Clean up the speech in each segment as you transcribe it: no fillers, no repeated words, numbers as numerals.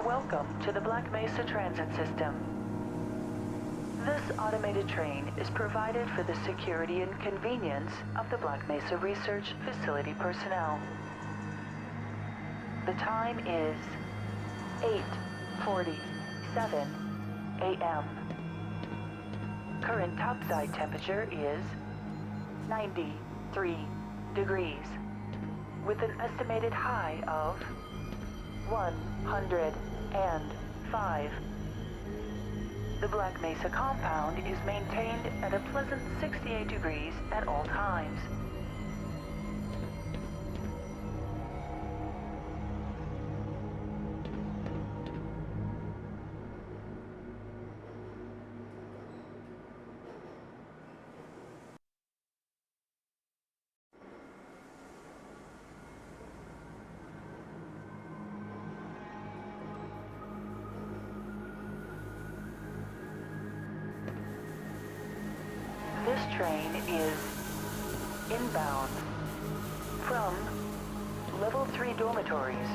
welcome to the Black Mesa Transit System. This automated train is provided for the security and convenience of the Black Mesa Research Facility personnel. The time is 8:47 a.m. Current topside temperature is 93 degrees, with an estimated high of 105. The Black Mesa compound is maintained at a pleasant 68 degrees at all times. This train is inbound from Level 3 dormitories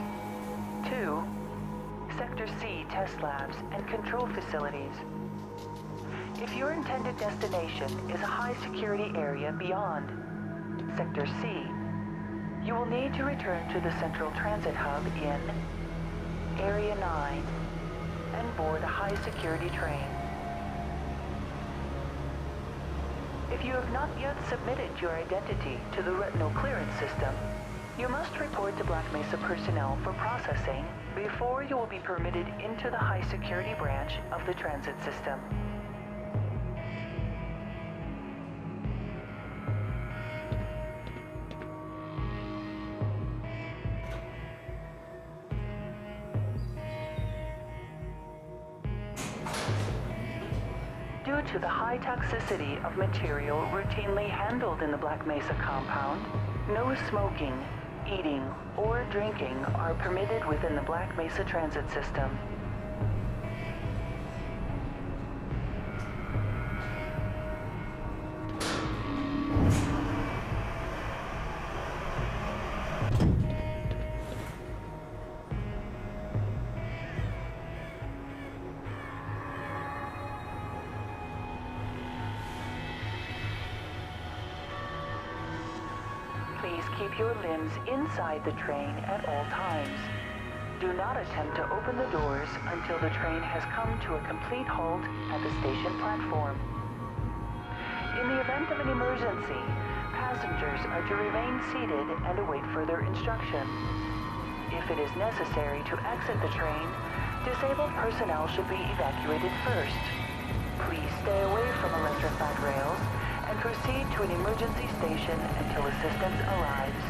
to Sector C test labs and control facilities. If your intended destination is a high security area beyond Sector C, you will need to return to the Central Transit Hub in Area 9 and board a high security train. If you have not yet submitted your identity to the retinal clearance system, you must report to Black Mesa personnel for processing before you will be permitted into the high security branch of the transit system. Due to the high toxicity of material routinely handled in the Black Mesa compound, no smoking, eating, or drinking are permitted within the Black Mesa transit system. Please keep your limbs inside the train at all times. Do not attempt to open the doors until the train has come to a complete halt at the station platform. In the event of an emergency, passengers are to remain seated and await further instruction. If it is necessary to exit the train, disabled personnel should be evacuated first. Please stay away from electrified rails and proceed to an emergency station until assistance arrives.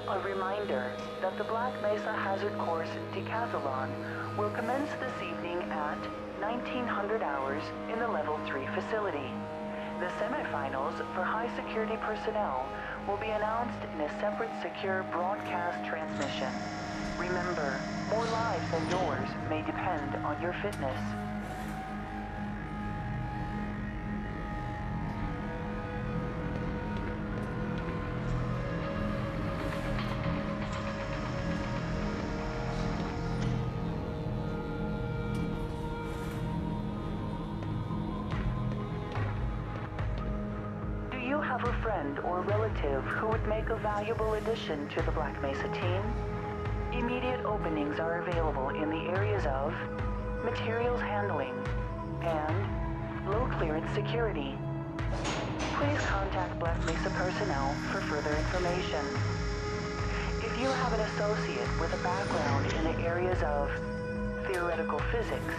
A reminder that the Black Mesa Hazard Course Decathlon will commence this evening at 1900 hours in the Level 3 facility. The semifinals for high security personnel will be announced in a separate secure broadcast transmission. Remember, more lives than yours may depend on your fitness. have a friend or relative who would make a valuable addition to the Black Mesa team, immediate openings are available in the areas of materials handling and low clearance security. Please contact Black Mesa personnel for further information. If you have an associate with a background in the areas of theoretical physics,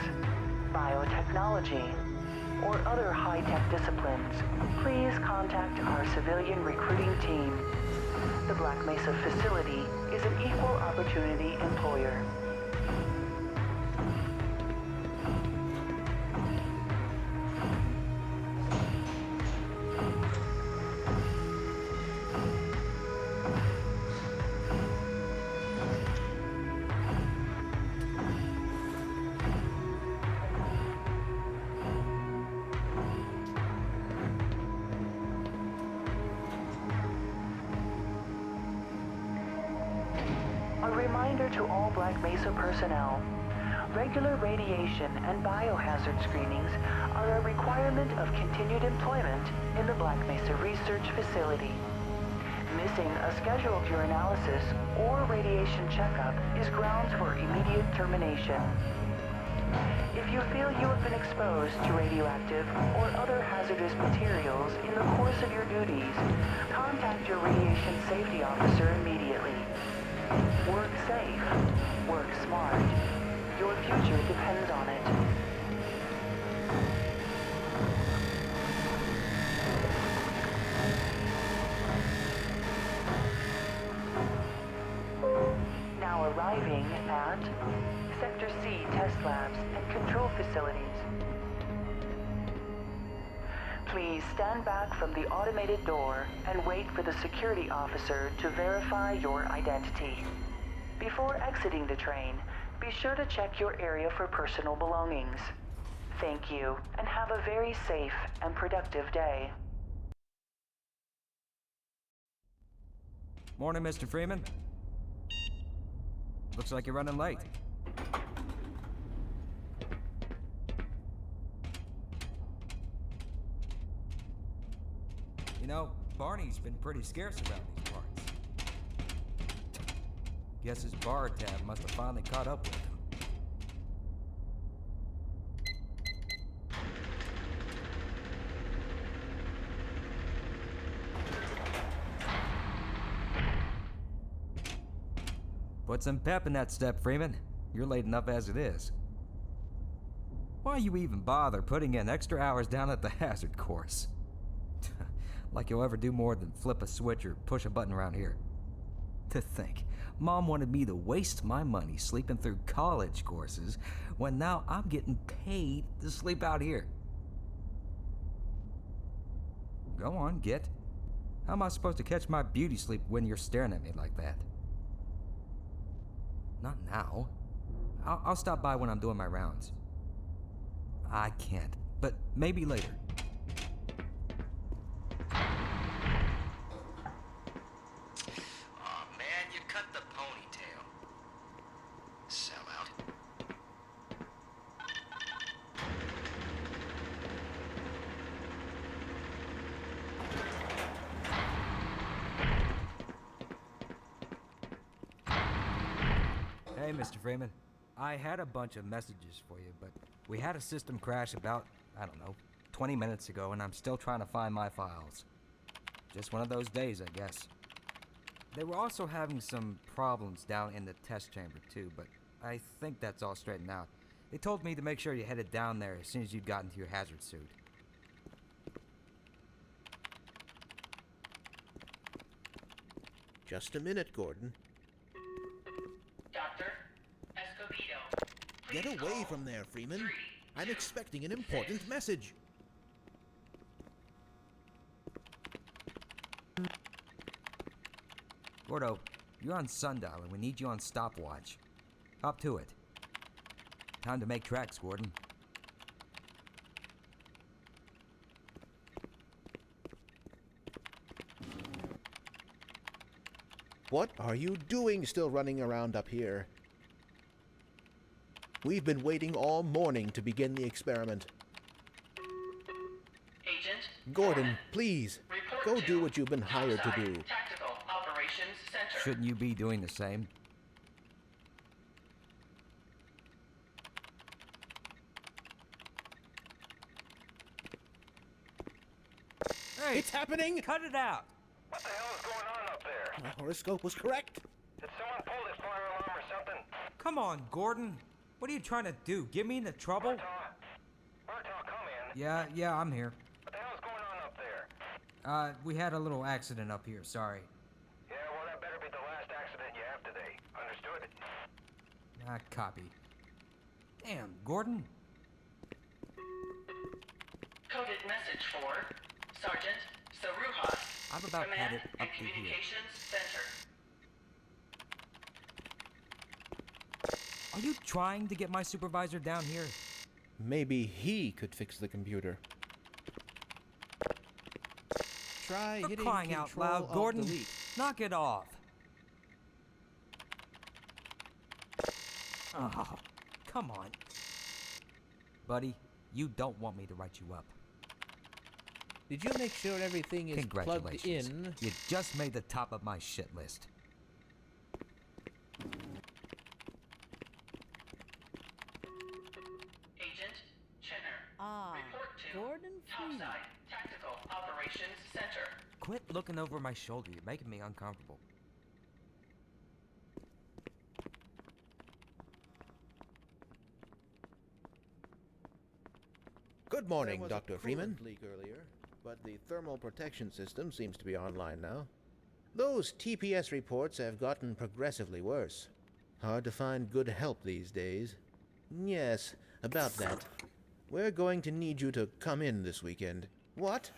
biotechnology, or other high-tech disciplines, please contact our civilian recruiting team. The Black Mesa facility is an equal opportunity employer. A reminder to all Black Mesa personnel, regular radiation and biohazard screenings are a requirement of continued employment in the Black Mesa Research Facility. Missing a scheduled urinalysis or radiation checkup is grounds for immediate termination. If you feel you have been exposed to radioactive or other hazardous materials in the course of your duties, contact your radiation safety officer immediately. Work safe. Work smart. Your future depends on it. Now arriving at Sector C test labs and control facilities. Please stand back from the automated door and wait for the security officer to verify your identity. Before exiting the train, be sure to check your area for personal belongings. Thank you, and have a very safe and productive day. Morning, Mr. Freeman. Looks like you're running late. You know, Barney's been pretty scarce around these parts. Guess his bar tab must have finally caught up with him. Put some pep in that step, Freeman. You're late enough as it is. Why you even bother putting in extra hours down at the hazard course? Like you'll ever do more than flip a switch or push a button around here. To think, Mom wanted me to waste my money sleeping through college courses when now I'm getting paid to sleep out here. Go on, get. How am I supposed to catch my beauty sleep when you're staring at me like that? Not now. I'll stop by when I'm doing my rounds. I can't, but maybe later. Hey, Mr. Freeman. I had a bunch of messages for you, but we had a system crash about, 20 minutes ago, and I'm still trying to find my files. Just one of those days, I guess. They were also having some problems down in the test chamber, too, but I think that's all straightened out. They told me to make sure you headed down there as soon as you'd gotten to your hazard suit. Just a minute, Gordon. Dr. Escobedo. Get away from there, Freeman. I'm expecting an important message. Gordo, you're on sundial and we need you on stopwatch. Up to it. Time to make tracks, Gordon. What are you doing still running around up here? We've been waiting all morning to begin the experiment. Agent Gordon, please. report Go do what you've been hired to do. Tactical Operations Center. Shouldn't you be doing the same? Hey, It's happening! cut it out! What the hell is going on up there? My horoscope was correct. Did someone pull this fire alarm or something? Come on, Gordon. What are you trying to do? Get me into trouble? Murtaugh, come in. Yeah, I'm here. What the hell's going on up there? We had a little accident up here, sorry. Yeah, well, that better be the last accident you have today. Understood? Copy. Damn, Gordon. Coded message for Sergeant Saruhas. I've about had Command it up and to here. Communications Center. Are you trying to get my supervisor down here? Maybe he could fix the computer. Try For hitting crying out Control loud, Alt Gordon. Delete. Knock it off. Oh, come on. Buddy, you don't want me to write you up. Did you make sure everything is plugged Congratulations. in? You just made the top of my shit list. Agent Chinner. Ah, Report to Gordon Freeman. Topside Tactical Operations Center. Quit looking over my shoulder. You're making me uncomfortable. Good morning, There was a Dr. coolant Freeman. leak earlier, but the thermal protection system seems to be online now. Those TPS reports have gotten progressively worse. Hard to find good help these days. Yes, about that. We're going to need you to come in this weekend. What?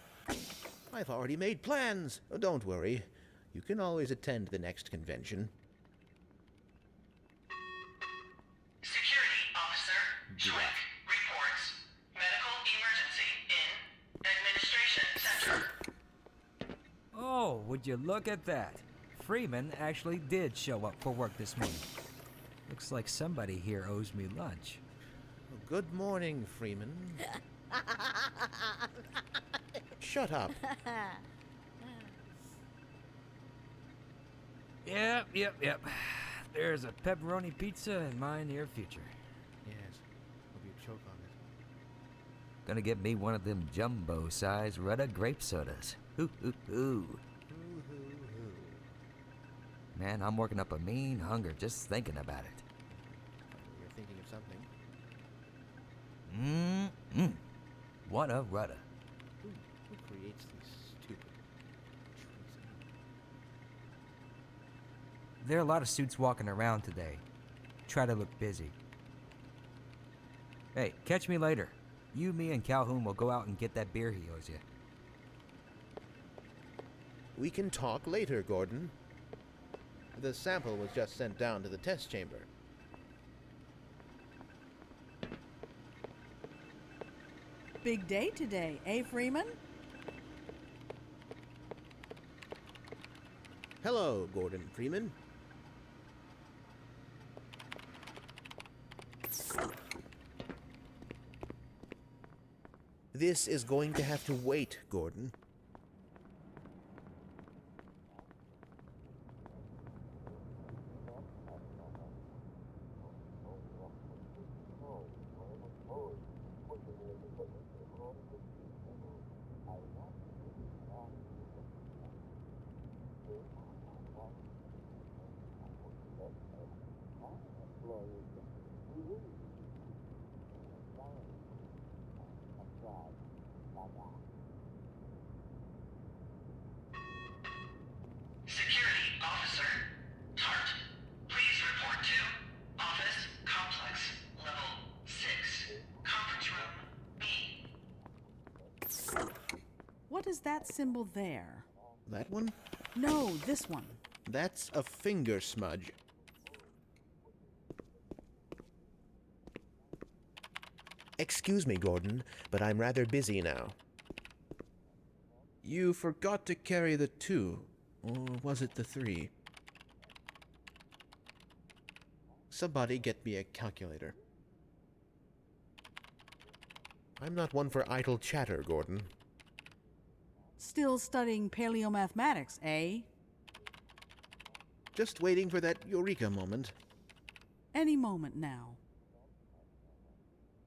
I've already made plans. Don't worry. You can always attend the next convention. Security Officer Schwenk reports medical emergency in Administration Center. Oh, would you look at that? Freeman actually did show up for work this morning. Looks like somebody here owes me lunch. Good morning, Freeman. Shut up. Yep. There's a pepperoni pizza in my near future. Yes, hope you choke on it. Gonna get me one of them jumbo-sized Rudda grape sodas. Hoo. Man, I'm working up a mean hunger just thinking about it. You're thinking of something. What a Rudda. Who creates these stupid treats? There are a lot of suits walking around today. Try to look busy. Hey, catch me later. You, me, and Calhoun will go out and get that beer he owes you. We can talk later, Gordon. The sample was just sent down to the test chamber. Big day today, eh, Freeman? Hello, Gordon Freeman. This is going to have to wait, Gordon. Security Officer Tart, please report to Office Complex Level 6, Conference Room B. What is that symbol there? That one? No, this one. That's a finger smudge. Excuse me, Gordon, but I'm rather busy now. You forgot to carry the 2, or was it the 3? Somebody get me a calculator. I'm not one for idle chatter, Gordon. Still studying paleomathematics, eh? Just waiting for that eureka moment. Any moment now.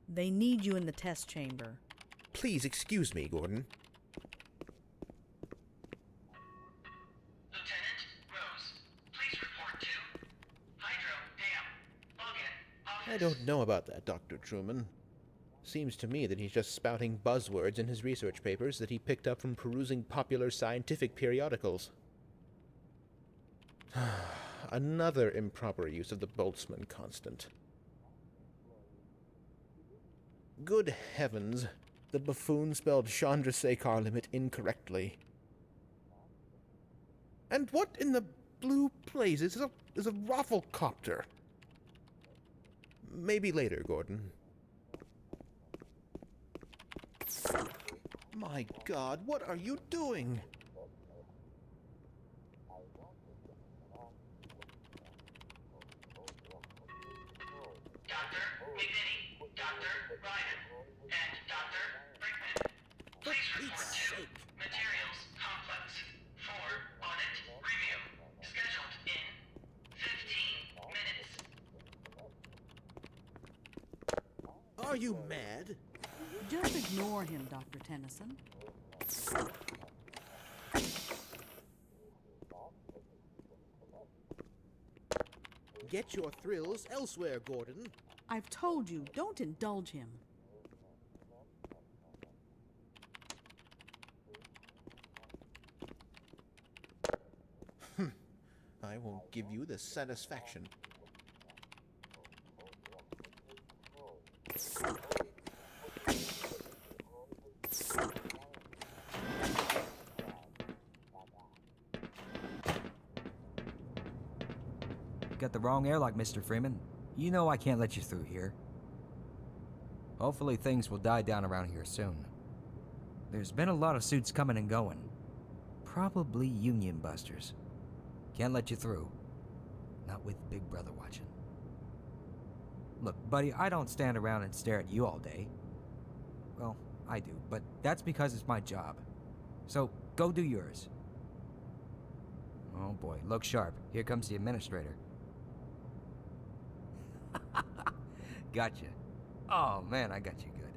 They need you in the test chamber. Please excuse me, Gordon. Lieutenant Rose, please report to Hydro Dam. Login. Office. I don't know about that, Dr. Truman. Seems to me that he's just spouting buzzwords in his research papers that he picked up from perusing popular scientific periodicals. Another improper use of the Boltzmann constant. Good heavens, the buffoon spelled Chandrasekhar limit incorrectly. And what in the blue blazes is a rafflecopter? Maybe later, Gordon. My God, what are you doing? Dr. McNitty, Dr. Ryder, and Dr. Brinkman. Please report to Materials Complex for audit review, scheduled in 15 minutes. Are you mad? Just ignore him, Dr. Tennyson. Get your thrills elsewhere, Gordon. I've told you, don't indulge him. I won't give you the satisfaction. Got the wrong airlock, Mr. Freeman. You know I can't let you through here. Hopefully things will die down around here soon. There's been a lot of suits coming and going. Probably union busters. Can't let you through. Not with Big Brother watching. Look, buddy, I don't stand around and stare at you all day. Well, I do, but that's because it's my job. So, go do yours. Oh boy, look sharp. Here comes the administrator. Gotcha. Oh man, I got you good.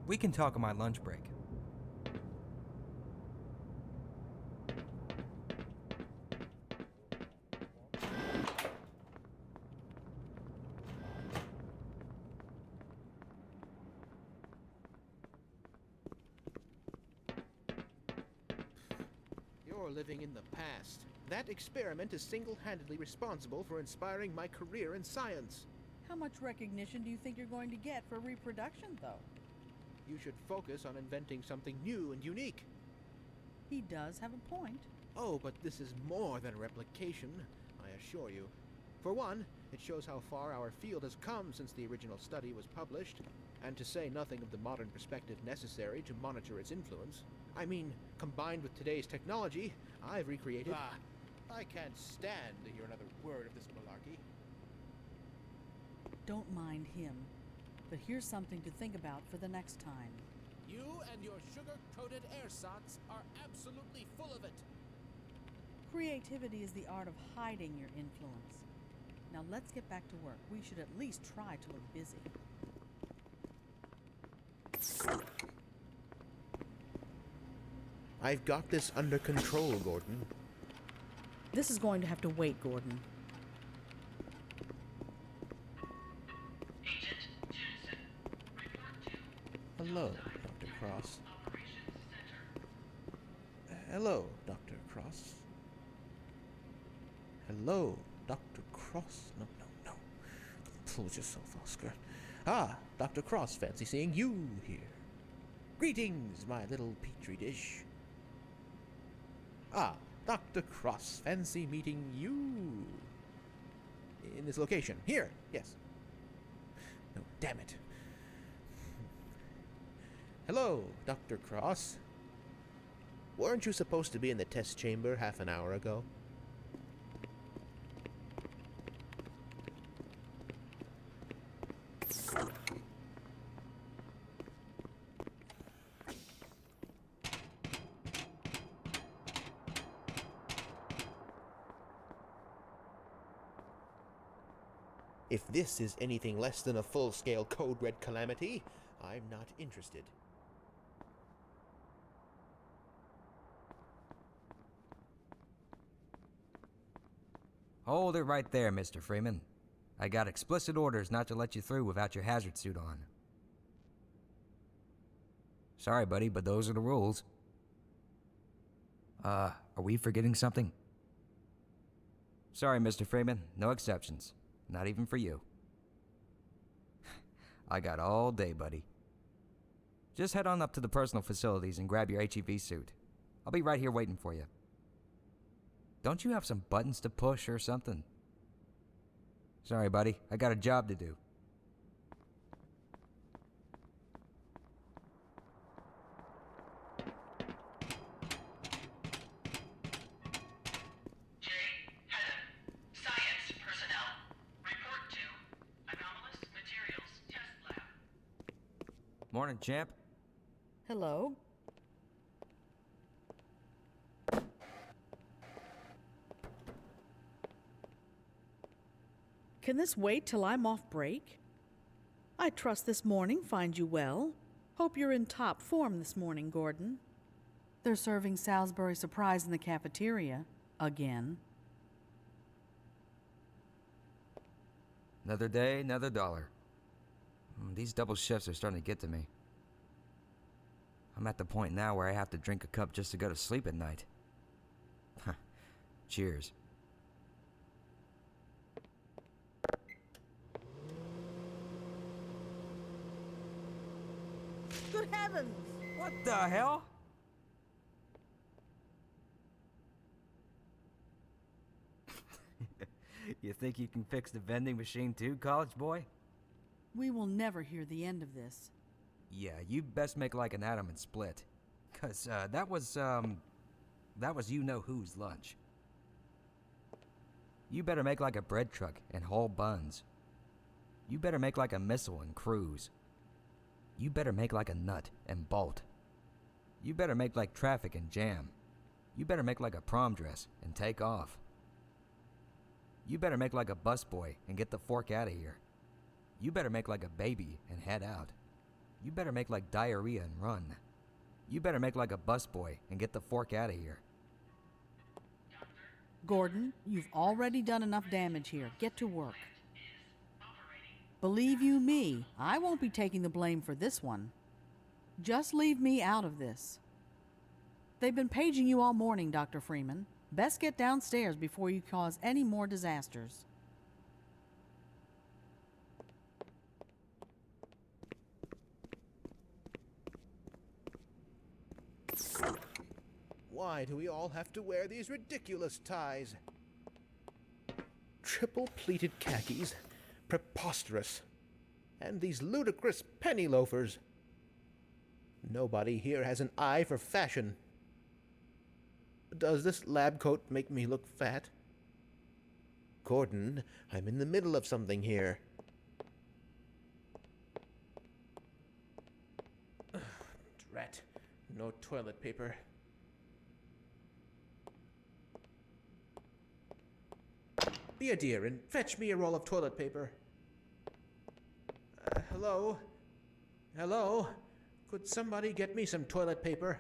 We can talk on my lunch break. You're living in the past. That experiment is single-handedly responsible for inspiring my career in science. How much recognition do you think you're going to get for reproduction, though? You should focus on inventing something new and unique. He does have a point. Oh, but this is more than replication, I assure you. For one, it shows how far our field has come since the original study was published, and to say nothing of the modern perspective necessary to monitor its influence. I mean, combined with today's technology, I've recreated... I can't stand to hear another word of this malarkey. Don't mind him. But here's something to think about for the next time. You and your sugar-coated ersatz are absolutely full of it. Creativity is the art of hiding your influence. Now let's get back to work. We should at least try to look busy. I've got this under control, Gordon. This is going to have to wait, Gordon. Agent Jensen, report to Hello, Dr. Cross. Operations Center. Hello, Dr. Cross. Hello, Dr. Cross. No. Compose yourself, Oscar. Ah, Dr. Cross, fancy seeing you here. Greetings, my little petri dish. Ah, Dr. Cross, fancy meeting you. In this location. Here, yes. No, damn it. Hello, Dr. Cross. Weren't you supposed to be in the test chamber half an hour ago? If this is anything less than a full-scale code red calamity, I'm not interested. Hold it right there, Mr. Freeman. I got explicit orders not to let you through without your hazard suit on. Sorry, buddy, but those are the rules. Are we forgetting something? Sorry, Mr. Freeman, no exceptions. Not even for you. I got all day, buddy. Just head on up to the personal facilities and grab your HEV suit. I'll be right here waiting for you. Don't you have some buttons to push or something? Sorry, buddy. I got a job to do. Jay, Helen, science personnel, report to Anomalous Materials Test Lab. Morning, champ. Hello? Can this wait till I'm off break? I trust this morning finds you well. Hope you're in top form this morning, Gordon. They're serving Salisbury Surprise in the cafeteria. Again. Another day, another dollar. These double shifts are starting to get to me. I'm at the point now where I have to drink a cup just to go to sleep at night. Cheers. Good heavens! What the hell? You think you can fix the vending machine too, college boy? We will never hear the end of this. Yeah, you best make like an atom and split. 'Cause that was you-know-who's lunch. You better make like a bread truck and haul buns. You better make like a missile and cruise. You better make like a nut and bolt. You better make like traffic and jam. You better make like a prom dress and take off. You better make like a busboy and get the fork out of here. You better make like a baby and head out. You better make like diarrhea and run. You better make like a busboy and get the fork out of here. Gordon, you've already done enough damage here. Get to work. Believe you me, I won't be taking the blame for this one. Just leave me out of this. They've been paging you all morning, Dr. Freeman. Best get downstairs before you cause any more disasters. Why do we all have to wear these ridiculous ties? Triple pleated khakis? Preposterous. And these ludicrous penny loafers. Nobody here has an eye for fashion. Does this lab coat make me look fat? Gordon, I'm in the middle of something here. Drat. No toilet paper. Be a dear and fetch me a roll of toilet paper. Hello? Hello? Could somebody get me some toilet paper?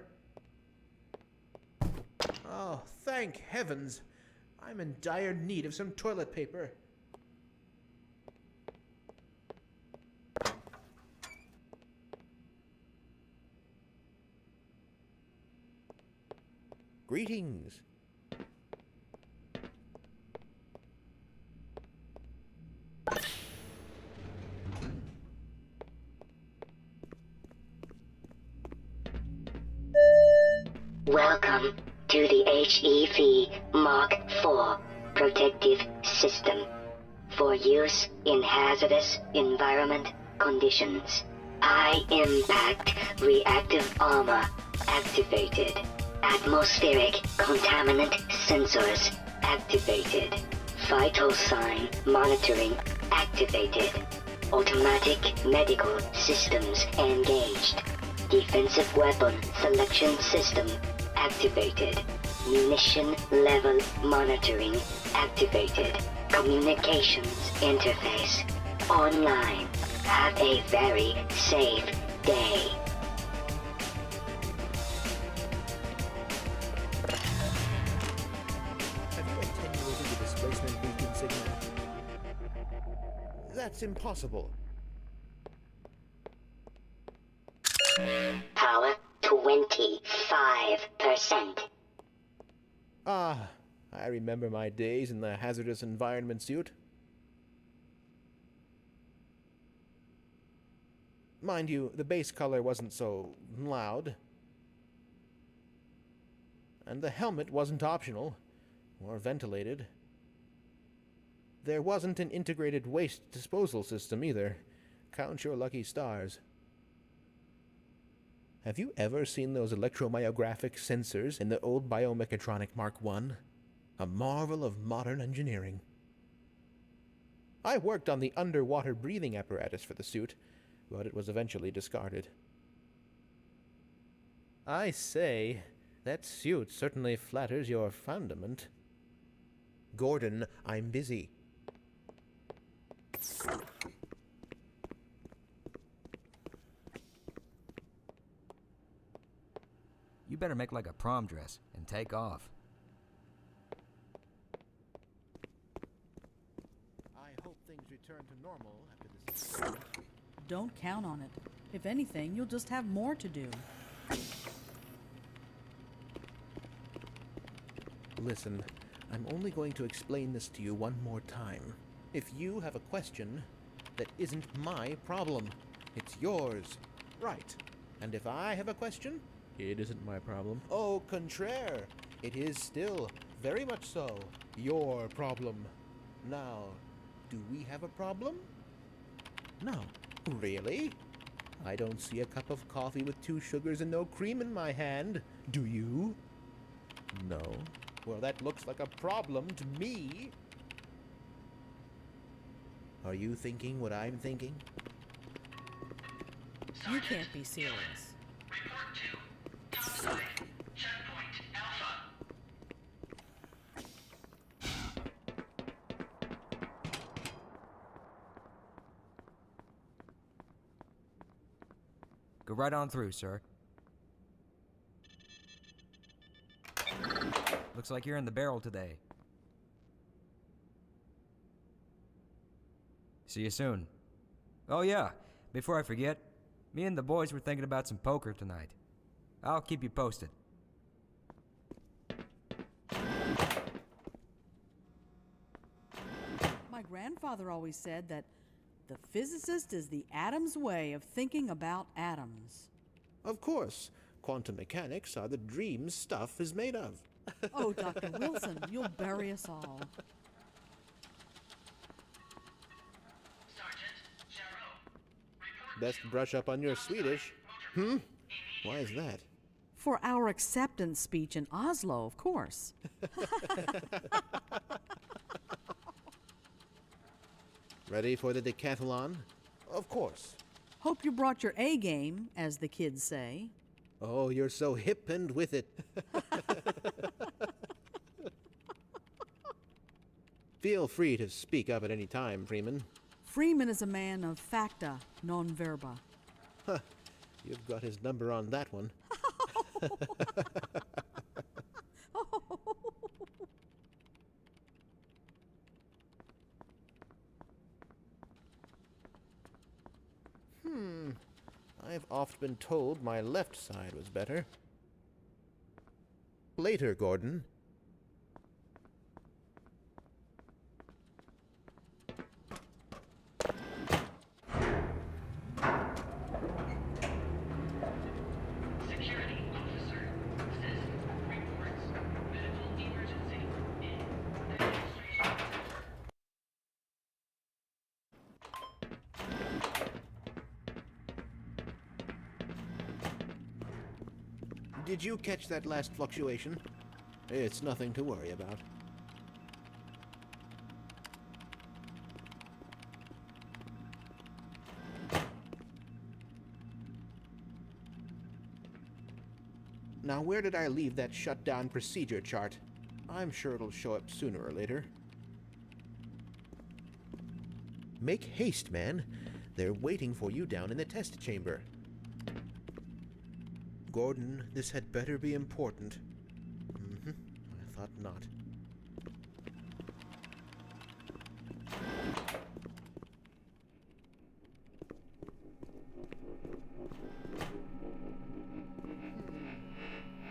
Oh, thank heavens! I'm in dire need of some toilet paper. Greetings. Welcome to the HEV Mark IV Protective System for use in hazardous environment conditions. High impact reactive armor activated. Atmospheric contaminant sensors activated. Vital sign monitoring activated. Automatic medical systems engaged. Defensive weapon selection system activated. Munition level monitoring activated. Communications interface online. Have a very safe day. Have you attenuated the displacement beacon signal? That's impossible. Power 25%. Ah, I remember my days in the hazardous environment suit. Mind you, the base color wasn't so loud. And the helmet wasn't optional, or ventilated. There wasn't an integrated waste disposal system either. Count your lucky stars. Have you ever seen those electromyographic sensors in the old Biomechatronic Mark I? A marvel of modern engineering. I worked on the underwater breathing apparatus for the suit, but it was eventually discarded. I say, that suit certainly flatters your fundament. Gordon, I'm busy. You better make like a prom dress and take off. I hope things return to normal after this. Don't count on it. If anything, you'll just have more to do. Listen, I'm only going to explain this to you one more time. If you have a question, that isn't my problem. It's yours. Right. And if I have a question, it isn't my problem. Au contraire, it is still, very much so, your problem. Now, do we have a problem? No. Really? I don't see a cup of coffee with 2 sugars and no cream in my hand. Do you? No. Well, that looks like a problem to me. Are you thinking what I'm thinking? You can't be serious. Report to topside. Checkpoint Alpha. Go right on through, sir. Looks like you're in the barrel today. See you soon. Oh yeah, before I forget, me and the boys were thinking about some poker tonight. I'll keep you posted. My grandfather always said that the physicist is the atom's way of thinking about atoms. Of course. Quantum mechanics are the dreams stuff is made of. Oh, Dr. Wilson, you'll bury us all. Sergeant Jarreau. Report Best brush up on your Swedish. Why is that? For our acceptance speech in Oslo, of course. Ready for the decathlon? Of course. Hope you brought your A game, as the kids say. Oh, you're so hip and with it. Feel free to speak up at any time, Freeman. Freeman is a man of facta, non verba. Huh. You've got his number on that one. I've oft been told my left side was better. Later, Gordon. security officer. System reports medical emergency in demonstration. Did you catch that last fluctuation? It's nothing to worry about. Now, where did I leave that shutdown procedure chart? I'm sure it'll show up sooner or later. Make haste, man. They're waiting for you down in the test chamber. Gordon, this had better be important. I thought not.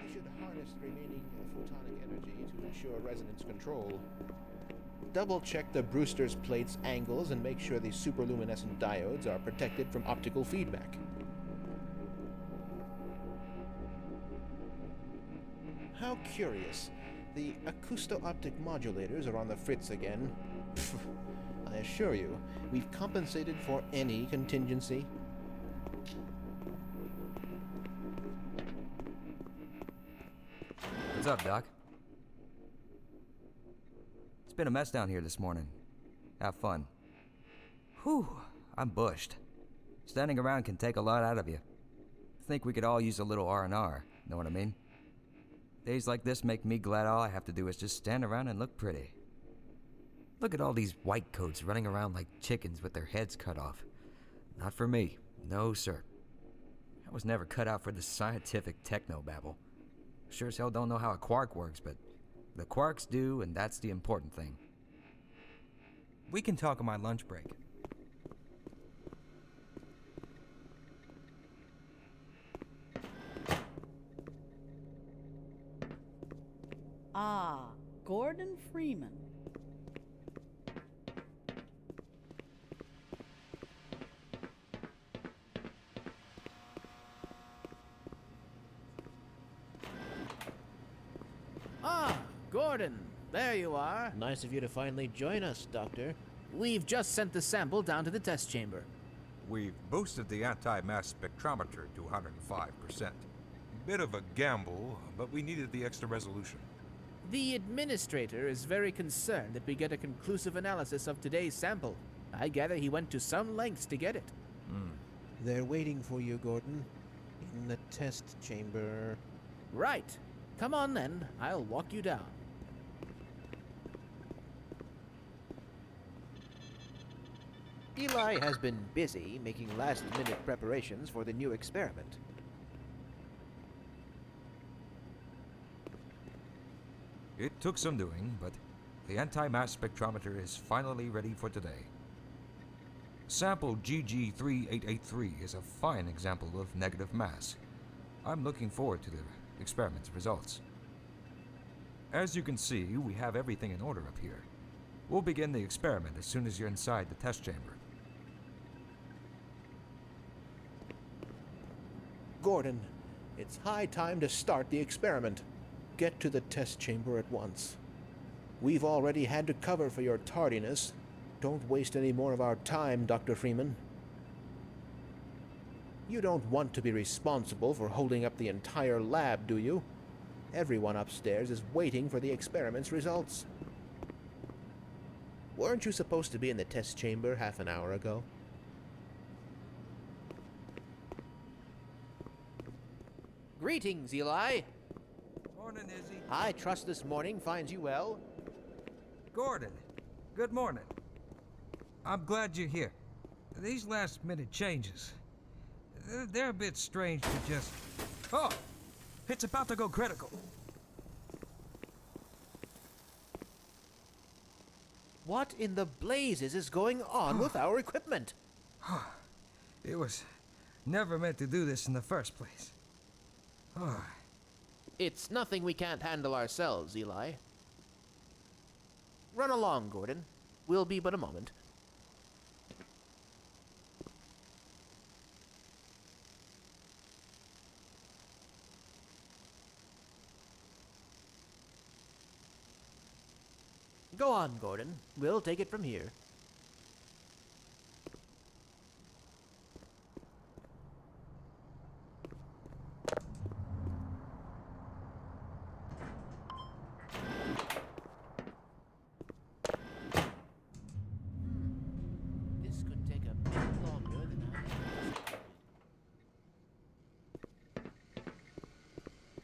We should harness the remaining photonic energy to ensure resonance control. Double-check the Brewster's plate's angles and make sure the superluminescent diodes are protected from optical feedback. How curious. The acousto-optic modulators are on the fritz again. Pfft, I assure you, we've compensated for any contingency. What's up, Doc? It's been a mess down here this morning. Have fun. Whew, I'm bushed. Standing around can take a lot out of you. Think we could all use a little R&R, know what I mean? Days like this make me glad all I have to do is just stand around and look pretty. Look at all these white coats running around like chickens with their heads cut off. Not for me. No, sir. I was never cut out for this scientific technobabble. Sure as hell don't know how a quark works, but the quarks do, and that's the important thing. We can talk on my lunch break. Ah, Gordon Freeman. Ah, Gordon, there you are. Nice of you to finally join us, Doctor. We've just sent the sample down to the test chamber. We've boosted the anti-mass spectrometer to 105%. Bit of a gamble, but we needed the extra resolution. The administrator is very concerned that we get a conclusive analysis of today's sample. I gather he went to some lengths to get it. They're waiting for you, Gordon. In the test chamber. Right. Come on then, I'll walk you down. Eli has been busy making last-minute preparations for the new experiment. It took some doing, but the anti-mass spectrometer is finally ready for today. Sample GG3883 is a fine example of negative mass. I'm looking forward to the experiment's results. As you can see, we have everything in order up here. We'll begin the experiment as soon as you're inside the test chamber. Gordon, it's high time to start the experiment. Get to the test chamber at once. We've already had to cover for your tardiness. Don't waste any more of our time, Dr. Freeman. You don't want to be responsible for holding up the entire lab, do you? Everyone upstairs is waiting for the experiment's results. Weren't you supposed to be in the test chamber half an hour ago? Greetings, Eli. Morning, Izzy. I trust this morning finds you well. Gordon, good morning. I'm glad you're here. These last-minute changes, they're a bit strange to just... Oh! It's about to go critical. What in the blazes is going on with our equipment? It was never meant to do this in the first place. It's nothing we can't handle ourselves, Eli. Run along, Gordon. We'll be but a moment. Go on, Gordon. We'll take it from here. This could take a bit longer than I anticipated.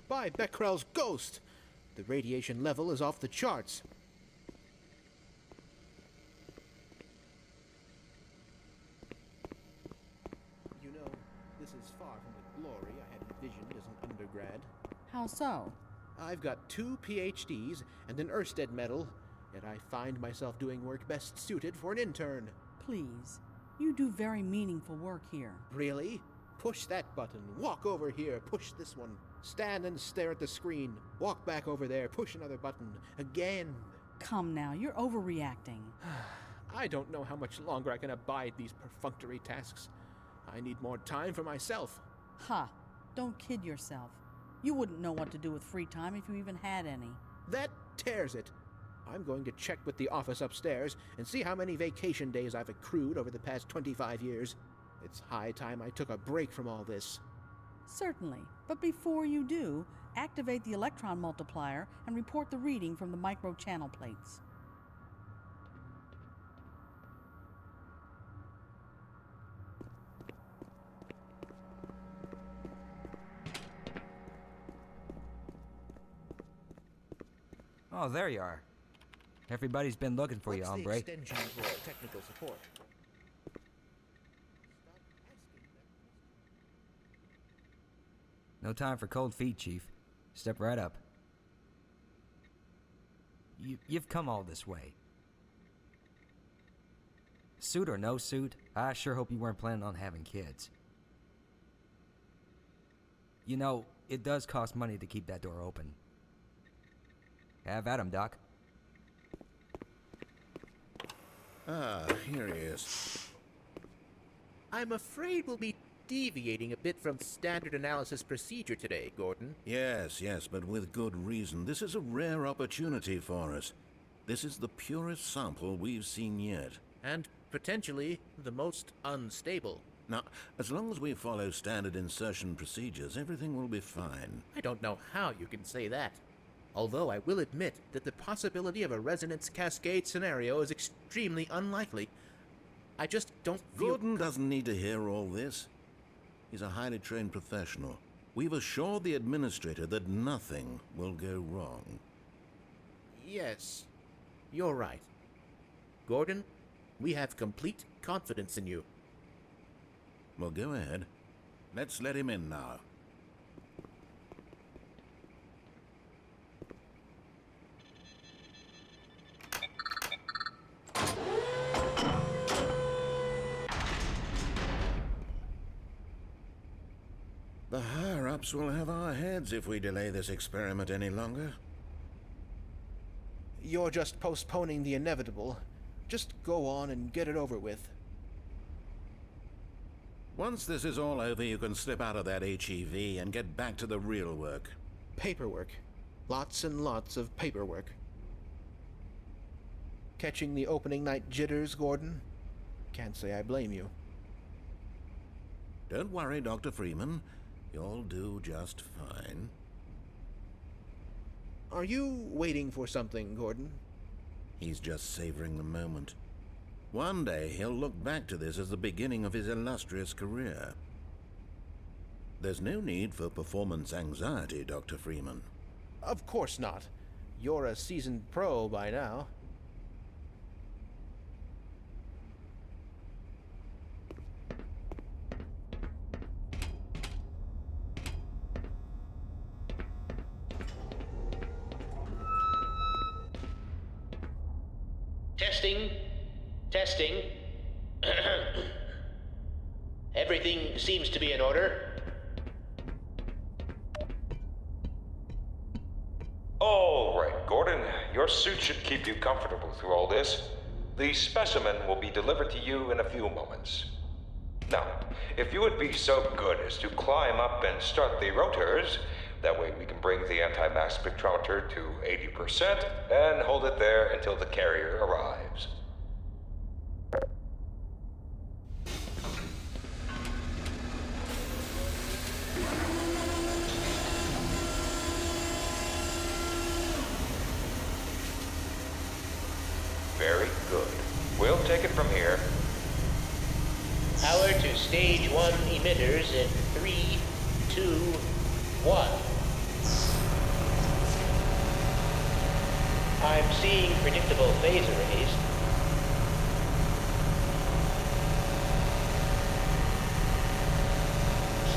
By Becquerel's ghost! The radiation level is off the charts. is far from the glory I had envisioned as an undergrad. How so? I've got 2 PhDs and an Ørsted medal, yet I find myself doing work best suited for an intern. Please. You do very meaningful work here. Really? Push that button. Walk over here. Push this one. Stand and stare at the screen. Walk back over there. Push another button. Again. Come now, you're overreacting. I don't know how much longer I can abide these perfunctory tasks. I need more time for myself. Ha! Don't kid yourself. You wouldn't know what to do with free time if you even had any. That tears it. I'm going to check with the office upstairs and see how many vacation days I've accrued over the past 25 years. It's high time I took a break from all this. Certainly, but before you do, activate the electron multiplier and report the reading from the micro-channel plates. Oh, there you are. Everybody's been looking for you, What's the hombre. extension for technical support? No time for cold feet, Chief. Step right up. You've come all this way. Suit or no suit, I sure hope you weren't planning on having kids. You know, it does cost money to keep that door open. Have at 'em, Doc. Ah, here he is. I'm afraid we'll be deviating a bit from standard analysis procedure today, Gordon. Yes, but with good reason. This is a rare opportunity for us. This is the purest sample we've seen yet. And potentially the most unstable. Now, as long as we follow standard insertion procedures, everything will be fine. I don't know how you can say that. Although I will admit that the possibility of a resonance cascade scenario is extremely unlikely. I just don't feel... Gordon doesn't need to hear all this. He's a highly trained professional. We've assured the administrator that nothing will go wrong. Yes, you're right. Gordon, we have complete confidence in you. Well, go ahead. Let's let him in now. The higher-ups will have our heads if we delay this experiment any longer. You're just postponing the inevitable. Just go on and get it over with. Once this is all over, you can slip out of that HEV and get back to the real work. Paperwork. Lots and lots of paperwork. Catching the opening night jitters, Gordon? Can't say I blame you. Don't worry, Dr. Freeman. You'll do just fine. Are you waiting for something, Gordon? He's just savoring the moment. One day he'll look back to this as the beginning of his illustrious career. There's no need for performance anxiety, Dr. Freeman. Of course not. You're a seasoned pro by now. Testing. Everything seems to be in order. All right, Gordon. Your suit should keep you comfortable through all this. The specimen will be delivered to you in a few moments. Now, if you would be so good as to climb up and start the rotors, that way we can bring the anti-mass spectrometer to 80% and hold it there until the carrier arrives. Very good. We'll take it from here. Power to stage 1 emitters in 3, 2, 1. I'm seeing predictable phase arrays.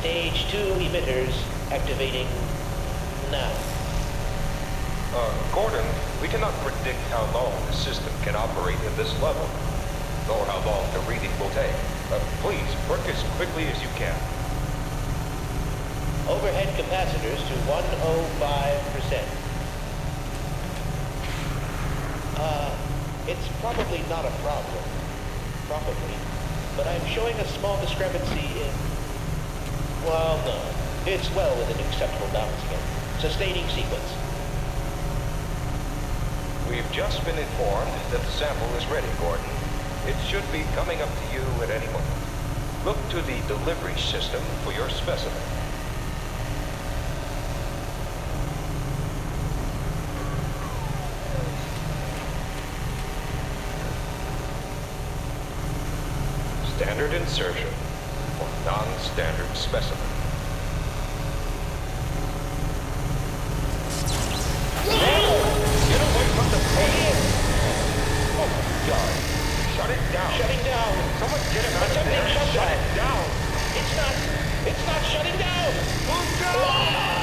Stage 2 emitters activating now. Gordon, we cannot predict how long the system can operate at this level, nor how long the reading will take. Please, work as quickly as you can. Overhead capacitors to 105%. It's probably not a problem. Probably. But I'm showing a small discrepancy in... Well, no. It's well within acceptable bounds again. Sustaining sequence. We've just been informed that the sample is ready, Gordon. It should be coming up to you at any moment. Look to the delivery system for your specimen. Standard insertion for non-standard specimen. Get away from the pan! Oh my God! Shut it down! Shutting down! Someone get it out of there! Shut it down! It's not shutting down! Move down!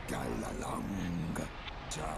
Galalong. Ja.